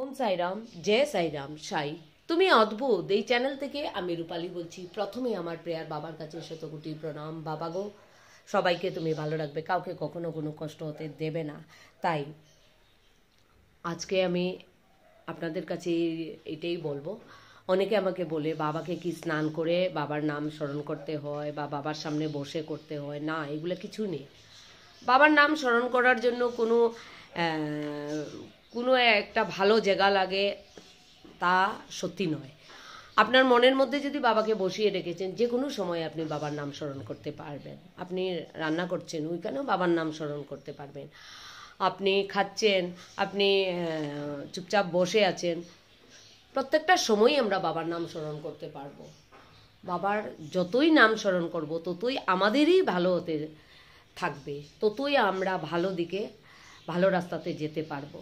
ওম সাইরাম, জয় সাইরাম সাই। তুমি অদ্ভুত এই চ্যানেল থেকে আমি রূপালী বলছি। প্রথমে আমার প্রেয়ার বাবার কাছে শতকোটি প্রণাম। বাবা গো, সবাইকে তুমি ভালো রাখবে, কাউকে কখনো কোনো কষ্ট হতে দেবে না। তাই আজকে আমি আপনাদের কাছে এটাই বলবো। অনেকে আমাকে বলে বাবাকে কি স্নান করে বাবার নাম স্মরণ করতে হয় বা বাবার সামনে বসে করতে হয়? না, এগুলো কিছু নেই। বাবার নাম স্মরণ করার জন্য কোনো একটা ভালো জায়গা লাগে তা সত্যি নয়। আপনার মনের মধ্যে যদি বাবাকে বসিয়ে রেখেছেন, যে কোনো সময় আপনি বাবার নাম স্মরণ করতে পারবেন। আপনি রান্না করছেন, ওইখানেও বাবার নাম স্মরণ করতে পারবেন। আপনি খাচ্ছেন, আপনি চুপচাপ বসে আছেন, প্রত্যেকটা সময়ই আমরা বাবার নাম স্মরণ করতে পারবো। বাবার যতই নাম স্মরণ করব ততই আমাদেরই ভালো হতে থাকবে, ততই আমরা ভালো দিকে ভালো রাস্তাতে যেতে পারবো।